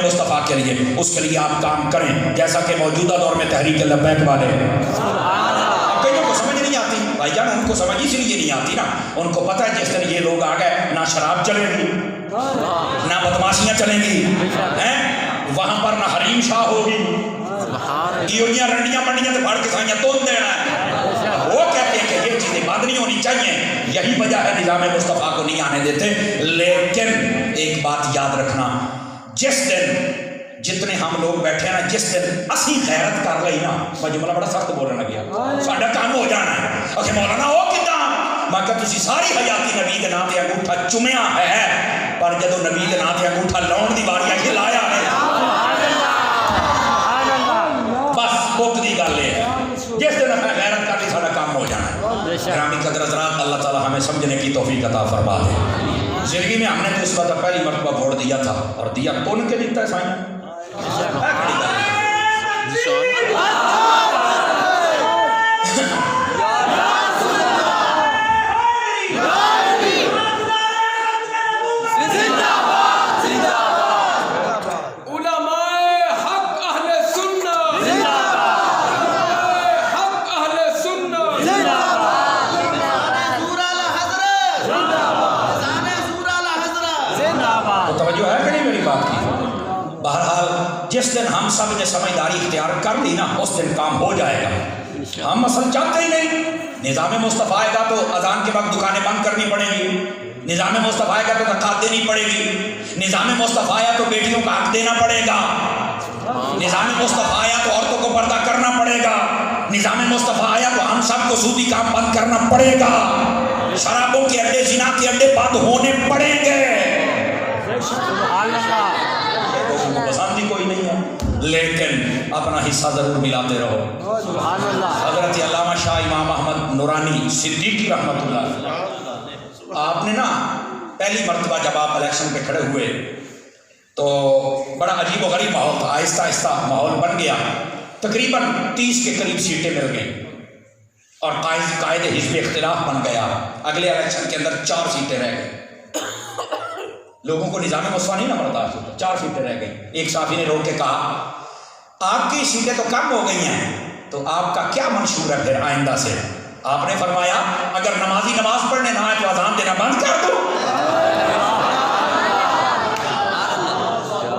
مصطفیٰ کے لیے، اس کے لیے آپ کام کریں، جیسا کہ موجودہ دور میں تحریک لبیک والے کئیوں کو سمجھ نہیں آتی بھائی جان، ان کو سمجھ اسی لیے نہیں آتی نا، ان کو پتہ ہے جس طرح یہ لوگ آ گئے نہ شراب چلے گی نہ بدماشیاں چلیں گی، وہاں پر نہ حریم شاہ ہوگی، کیونیاں رنڈیاں منڈیاں تو بھاڑ کے سائیاں تون دینا ہے، وہ کہتے ہیں کہ یہ چیزیں بند نہیں ہونی چاہیے، یہی وجہ ہے نظام مصطفیٰ کو نہیں آنے دیتے۔ لیکن ایک بات یاد رکھنا، جس دن جتنے ہم لوگ بیٹھے ہیں نا، جس دن اسی غیرت کر لئی نا، میں جملہ بڑا سخت بولنے لگیا، ساڈا کام ہو جانا ہے، اکھے مولانا ہو کداں، میں کہا تسی ساری حیاتی نبی دے نام تے انگوٹھا چومیا ہے، پر جدو نبی دے نام تے انگوٹھا لاؤن دی واری آئی لایا ہے، بس مک دی گل ہے، جس دن ہمیں غیرت کر لی ساڈا کام ہو جانا ہے۔ گرامی قدر حضرات، اللہ تعالی ہمیں سمجھنے کی توفیق عطا فرما دے۔ زندگی میں ہم نے تو اس وقت پہلی مرتبہ ووٹ دیا تھا، اور دیا کون کے دیتا ہے سائیں؟ توجہ ہے کہ نہیں میری بات کی؟ بہرحال جس دن ہم سب نے سمجھداری اختیار کر لی نا، اس دن کام ہو جائے گا۔ ہم اصل چاہتے ہی نہیں، نظام مصطفیٰ آئے گا تو اذان کے وقت دکانیں بند کرنی پڑیں گی، نظام مصطفیٰ آئے گا تو زکات دینی پڑے گی، نظام مصطفیٰ آیا تو بیٹیوں کا حق دینا پڑے گا، نظام مصطفیٰ آیا تو عورتوں کو پردہ کرنا پڑے گا، نظام مصطفیٰ آیا تو ہم سب کو سودی کام بند کرنا پڑے گا، شرابوں کے اڈے، زنا کے اڈے بند ہونے پڑیں گے۔ پسند ہی کوئی نہیں ہے، لیکن اپنا حصہ ضرور ملاتے رہو۔ حضرت علامہ شاہ امام احمد نورانی صدیقی رحمۃ اللہ، آپ نے نا پہلی مرتبہ جب آپ الیکشن پہ کھڑے ہوئے تو بڑا عجیب و غریب ماحول تھا، آہستہ آہستہ ماحول بن گیا، تقریباً 30 کے قریب سیٹیں مل گئیں اور قائد حزب اختلاف بن گیا۔ اگلے الیکشن کے اندر 4 سیٹیں رہ گئی، لوگوں کو نظام مصطفیٰ نہیں نہ برداشت ہوتا، 4 سیٹیں رہ گئی۔ ایک صحافی نے روک کے کہا آپ کی سیٹیں تو کم ہو گئی ہیں، تو آپ کا کیا منشور ہے پھر آئندہ سے؟ آپ نے فرمایا اگر نمازی نماز پڑھنے نہ آئے تو اذان دینا بند کر دو۔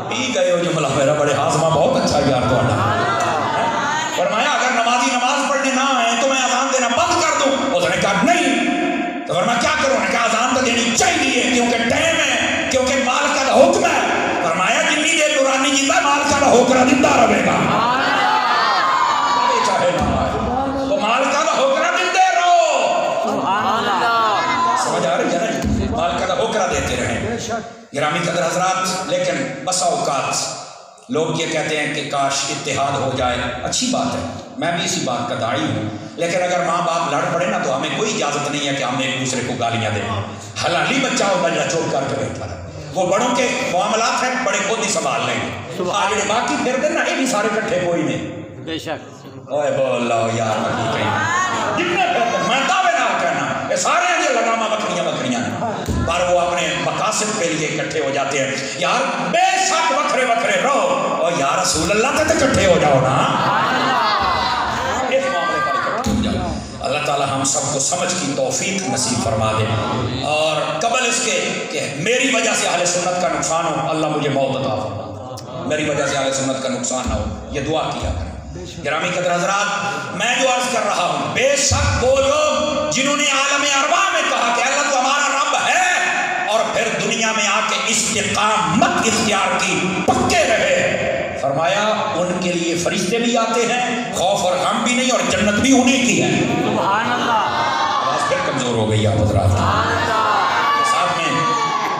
پی گئے ہو جملہ میرا، بڑے ہاضمہ بہت اچھا یار تو آنا۔ فرمایا اگر نمازی نماز پڑھنے نہ آئے تو میں اذان دینا بند کر دوں۔ اس نے کہا نہیں، تو فرمایا کیا کروں؟ نے کہا اذان تو دینی چاہیے کیونکہ ٹائم ہے، کیونکہ مال کا حکم ہے۔ فرمایا جتنی دیر نورانی جیتا مال کا حکم دیتا رہے گا، چاہے نہ آئے تو مال کا حکم دیتے رہو۔ سمجھ آ رہی ہے نا، مال کا حکم دیتے رہیں۔ گرامی قدر حضرات، لیکن بسا اوقات لوگ یہ کہتے ہیں کہ کاش اتحاد ہو جائے، اچھی بات ہے، میں بھی اسی بات کا داعی ہوں، لیکن اگر ماں باپ لڑ پڑے نا تو ہمیں کوئی اجازت نہیں ہے کہ ہم ایک دوسرے کو گالیاں دیں۔ حلالی بچہ ہوگا جو چوٹ کر کے بیٹھا ہے، وہ بڑوں کے معاملات ہیں، بڑے خود ہی سنبھال لیں گے، آج باقی پھر دن نا یہ بھی سارے کٹھے کوئی نہیں، بے شک اوے بول لاؤ یار جتنے پھر میں دعوے نہ کہنا یہ سارے ہیں جو لگاما بکریاں ہیں، پر وہ اپنے مقاصد کے لیے اکٹھے ہو جاتے ہیں۔ یار بے شک وکھرے وکھرے رہو، اور یا رسول اللہ تے اکٹھے ہو جاؤ نا، اس معاملے پر اکٹھے ہو جاؤ۔ اللہ تعالی ہم سب کو سمجھ کی توفیق نصیب فرما دے، اور قبل اس کے کہ میری وجہ سے اہل سنت کا نقصان ہو، اللہ مجھے موت عطا فرما، میری وجہ سے اہل سنت کا نقصان نہ ہو، یہ دعا کیا کریں۔ گرامی قدر حضرات، میں جو عرض کر رہا ہوں، بے شک وہ لوگ جنہوں نے عالم ارواح میں کہا کہ اللہ تو ہمارا رب ہے، اور پھر دنیا میں آ کے استقامت اختیار کی، پکے رہے، فرمایا ان کے لیے فرشتے بھی آتے ہیں، خوف اور غم بھی نہیں، اور جنت بھی انہیں کی ہے۔ سبحان اللہ، آواز پھر کمزور ہو گئی آپ حضرات، ساتھ میں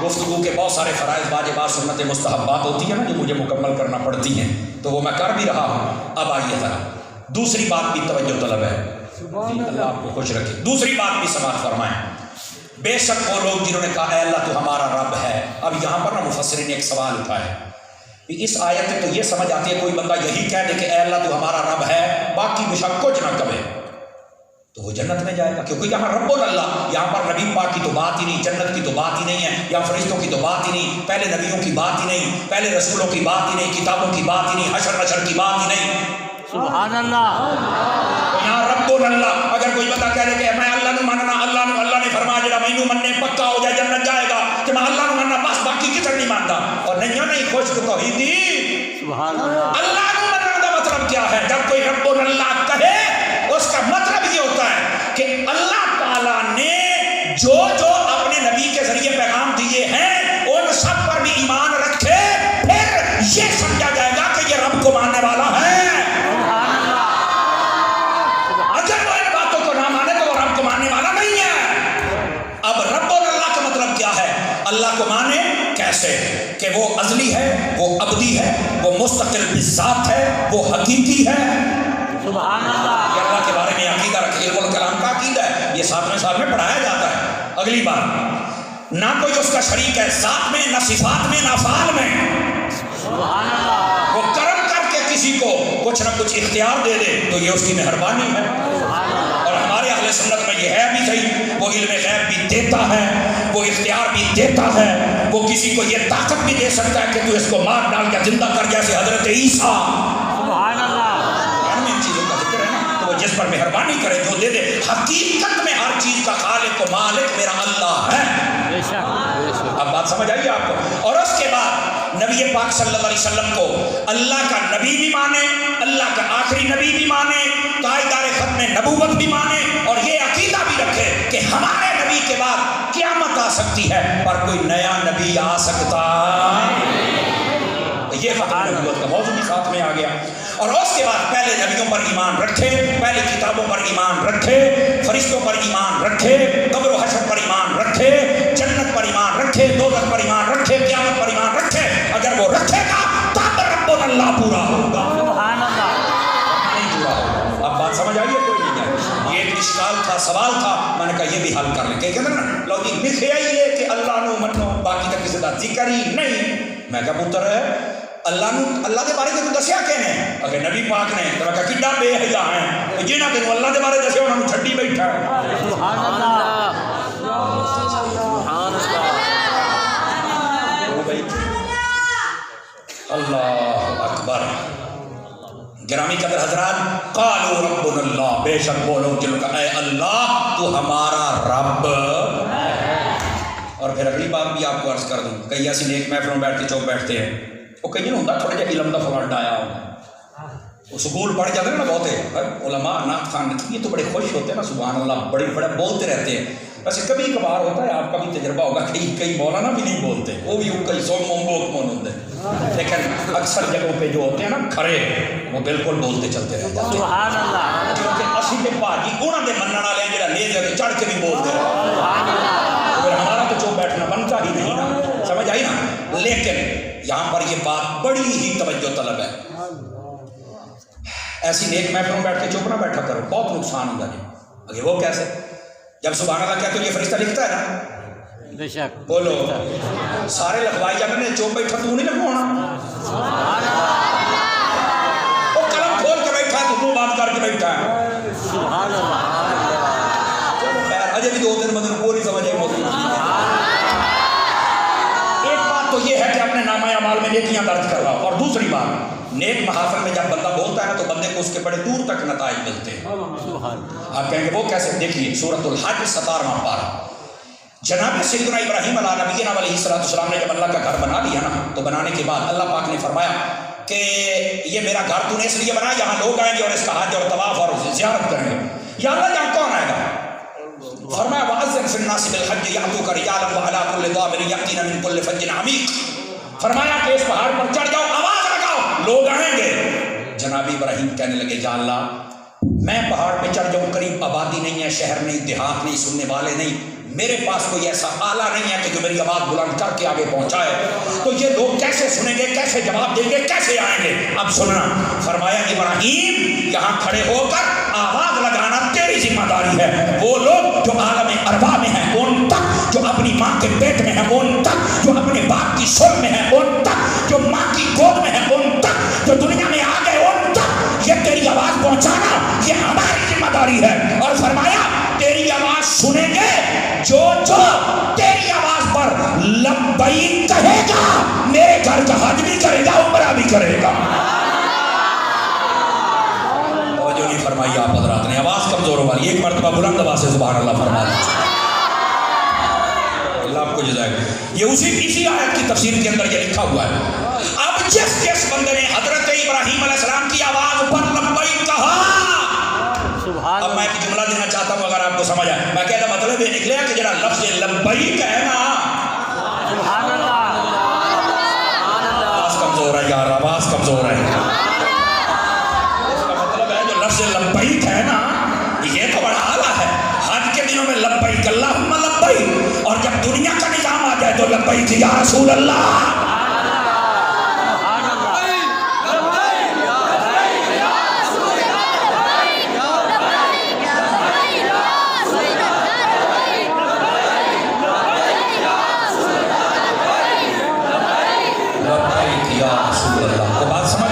گفتگو کے بہت سارے فرائض واجبات سنت مستحبات ہوتی ہیں نا جو مجھے مکمل کرنا پڑتی ہیں، تو وہ میں کر بھی رہا ہوں۔ اب آئیے ذرا دوسری بات بھی توجہ طلب ہے، اللہ آپ کو خوش رکھے، دوسری بات بھی سماعت فرمائیں۔ بے شک وہ لوگ جنہوں نے کہا اے اللہ تو ہمارا رب ہے، اب یہاں پر نا مفسرین نے ایک سوال اٹھایا، اس آیت میں تو یہ سمجھ آتی ہے کوئی بندہ یہی کہہ دے کہ اے اللہ تو ہمارا رب ہے، باقی بے شک کچھ نہ کہے، تو وہ جنت میں جائے گا، کیونکہ یہاں رب اللہ، یہاں پر نبی پاک کی تو بات ہی نہیں، جنت کی تو بات ہی نہیں ہے، یا فرشتوں کی تو بات ہی نہیں، پہلے نبیوں کی بات ہی نہیں، پہلے رسولوں کی بات ہی نہیں، کتابوں کی بات ہی نہیں، حشر نشر کی بات ہی نہیں۔ سبحان اللہ۔ تو یہاں رب اللہ، اگر کوئی بتا کہہ دے کہ میں اللہ نے ماننا، اللہ نے فرمایا جڑا مینوں مننے پکا ہو جائے جنت جائے گا، کہ میں اللہ نے ماننا بس باقی کسی نہیں مانتا، اور نہیں خوش تو توحیدی سبحان اللہ۔ اللہ نے ماننے کا مطلب کیا ہے؟ جب کوئی رب اللہ کہے اس کا مطلب یہ ہوتا ہے کہ اللہ تعالیٰ نے جو اپنے نبی کے ذریعے پیغام دیے ہیں ان سب پر بھی ایمان رکھے، پھر یہ سمجھا جائے گا کہ یہ رب کو ماننے والا ہے۔ اگر وہ ان باتوں کو نہ مانے تو وہ رب کو ماننے والا نہیں ہے۔ اب رب اللہ کا مطلب کیا ہے؟ اللہ کو مانے کیسے؟ کہ وہ ازلی ہے، وہ ابدی ہے، وہ مستقل بالذات ہے، وہ حقیقی ہے۔ سبحان اللہ۔ کہ اللہ کے بارے میں عقیدہ رکھے، علم الکلام کا عقیدہ ہے، یہ 7ویں سال میں پڑھایا جاتا ہے۔ اگلی بات، نہ کوئی اس کا شریک ہے ذات میں، نہ صفات میں، نہ افعال میں۔ سبحان اللہ۔ وہ کرم کر کے کسی کو کچھ نہ کچھ اختیار دے دے تو یہ اس کی مہربانی ہے، اور ہمارے اہل سنت میں یہ ہے بھی صحیح، وہ علم غیب بھی دیتا ہے، وہ اختیار بھی دیتا ہے، وہ کسی کو یہ طاقت بھی دے سکتا ہے کہ تو اس کو مار ڈال کے زندہ کر، جیسے حضرت عیسیٰ۔ سبحان اللہ۔ جس پر مہربانی کرے جو دے دے۔ حقیقت میں ہر چیز کا خالق و مالک میرا اللہ ہے۔ بے شک بے شک۔ اب بات سمجھ آئیے آپ کو؟ اور اس کے بعد نبی پاک صلی اللہ علیہ وسلم کو اللہ کا نبی بھی مانے، اللہ کا آخری نبی بھی مانے، تاجدار ختم نبوت بھی مانے، اور یہ عقیدہ بھی رکھے کہ ہمارے نبی کے بعد قیامت آ سکتی ہے پر کوئی نیا نبی آ سکتا۔ یہ ختم نبوت کا موضوع بھی ساتھ میں آ گیا۔ اور اس کے بعد پہلے نبیوں پر ایمان رکھے، پہلے کتابوں پر ایمان رکھے، فرشتوں پر ایمان رکھے، قبر و حشر پر ایمان رکھے، جنت پر ایمان رکھے، دوزخ پر ایمان رکھے، قیامت پر ایمان رکھے۔ اگر وہ رکھے گا تب رب اللہ پورا ہوگا، سبحان اللہ۔ نہیں پورا ہوگا۔ اب بات سمجھ آئیے کوئی نہیں ہے؟ یہ ایک اشکال تھا، سوال تھا، میں نے کہا یہ بھی حل کر لیں۔ کہ کہتے ہیں نا لو جی لکھے آئیے کہ اللہ نو منو باقی تک کسی کا ذکر ہی نہیں۔ میں کہا پتر ہے اللہ کے بارے میں دسیا کہنے اگر نبی پاک نے تو کہا کڈا بے حیا ہے جنہاں تینوں اللہ کے بارے دسیا انہوں چھڈی بیٹھا ہے۔ سبحان اللہ۔ سبحان اللہ۔ اللہ اکبر۔ گرامی قدر حضرات، قالوا ربنا اللہ، بے شک بولو جن کا اے اللہ تو ہمارا رب۔ اور پھر اگلی بات بھی آپ کو عرض کر دوں، کئی ایسی نیک محفلوں میں بیٹھ کے چوک بیٹھتے ہیں، وہ کہیں نہیں ہوتا تھوڑا جہا علم کا فلانٹ آیا ہوگا، وہ سکول پڑھ جاتے ہیں نا بہت علماء نعت خوان، یہ تو بڑے خوش ہوتے ہیں نا، سبحان اللہ، بڑے بولتے رہتے ہیں۔ ویسے کبھی کبھار ہوتا ہے، آپ کا بھی تجربہ ہوگا، کئی مولانا بھی نہیں بولتے، وہ بھی کئی سو موت من ہوتے ہیں، لیکن اکثر جگہوں پہ جو ہوتے ہیں نا کھڑے، وہ بالکل بولتے چلتے رہتے ہیں۔ سبحان اللہ۔ کیونکہ اسی کے بھاجی انہوں نے منع والے ہیں جڑا لے جا چڑھ کے بھی بولتے ہیں، سبحان اللہ۔ پھر ہمارا تو چوپ بیٹھنا بنتا ہی نہیں نا، سمجھ آئی نا؟ لیکن یہاں پر یہ بات بڑی ہی توجہ طلب ہے، ایسی نیک محفلوں بیٹھ کے چپ نہ بیٹھا کرو، بہت نقصان ہوگا جی۔ اگر وہ کیسے؟ جب سبحان اللہ کہتے ہو یہ فرشتہ لکھتا ہے نا، بے شک بولو سارے لکھوائی جاتے ہیں، چپ بیٹھا تو نہیں لکھوانا، سبحان اللہ۔ وہ قلم کھول کے بیٹھا ہے تو منہ بند کر کے بیٹھا ہے، سبحان اللہ۔ چلو خیر، اجے بھی 2 دن مطلب پوری سمجھے موضوع۔ ایک بات تو یہ ہے کہ اپنے نامہ اعمال میں نیکیاں درج کرواؤ، اور دوسری بات نیک محافل میں جب بندہ بولتا ہے نا تو بندے کو اس کے بڑے دور تک نتائج ملتے ہیں۔ آپ کہیں گے وہ کیسے؟ دیکھیے سورۃ الحج 17واں پارہ، جناب سیدنا ابراہیم علیہ نبینا علیہ السلام نے جب اللہ کا گھر بنا لیا نا، تو بنانے کے بعد اللہ پاک نے فرمایا کہ یہ میرا گھر تو نے اس لیے بنا یہاں لوگ آئیں گے اور اس کا حج اور طواف اور زیارت کریں گے، یا اللہ یہاں کون آئے گا؟ فرمایا وَأَذِّنْ فِي النَّاسِ بِالْحَجِّ يَأْتُوكَ رِجَالًا وَعَلَىٰ كُلِّ ضَامِرٍ يَأْتِينَ مِنْ كُلِّ فَجٍّ عَمِيقٍ، فرمایا کہ اس پہاڑ پر چڑھ جاؤ، آواز لگاؤ، لوگ آئیں گے۔ جناب ابراہیم کہنے لگے یا اللہ میں پہاڑ پہ چڑھ جاؤں، قریب آبادی نہیں ہے، شہر نہیں، دیہات نہیں، سننے والے نہیں، میرے پاس کوئی ایسا آلہ نہیں ہے کہ جو میری آواز بلند کر کے آگے پہنچائے، تو یہ لوگ کیسے سنیں گے، کیسے جواب دیں گے، کیسے آئیں گے؟ اب سننا، فرمایا ابراہیم یہاں کھڑے ہو کر آواز لگانا تیری ذمہ داری ہے، وہ لوگ جو عالم ارواح میں ہیں ان تک، جو اپنی ماں کے پیٹ میں ہیں ان تک، جو اپنے باپ کی سر میں ہیں ان تک، جو ماں کی گود میں ہیں ان تک، جو دنیا میں آ گئے ان تک، یہ تیری آواز پہنچانا یہ ہماری ذمہ داری ہے۔ اور فرمایا کرے گا. جو نہیں فرمائی آپ حضرات نے, آواز کمزور ہو رہی ہے, ایک مرتبہ بلند آواز سے سبحان اللہ فرما دیجیے. اللہ آپ کو جزائے. یہ اسی آیت کی تفسیر کے اندر یہ لکھا ہوا ہے. اب جس بندے نے حضرت ابراہیم علیہ السلام کی آواز پر لبیک کہا, اب میں ایک جملہ دینا چاہتا ہوں اگر آپ کو سمجھ آئے. میں کہتا مطلب یہ نکلے کہ جڑا لفظ لبیک ہے نا, آواز کمزور ہے یار, آواز کمزور ہے. اس کا مطلب ہے جو لفظ لبیک ہے نا, یہ تو بڑا اعلیٰ ہے. حج کے دنوں میں لبیک اللہم لبیک, اور جب دنیا کا نظام آ جائے تو لبیک یا رسول اللہ. تو بات سمجھ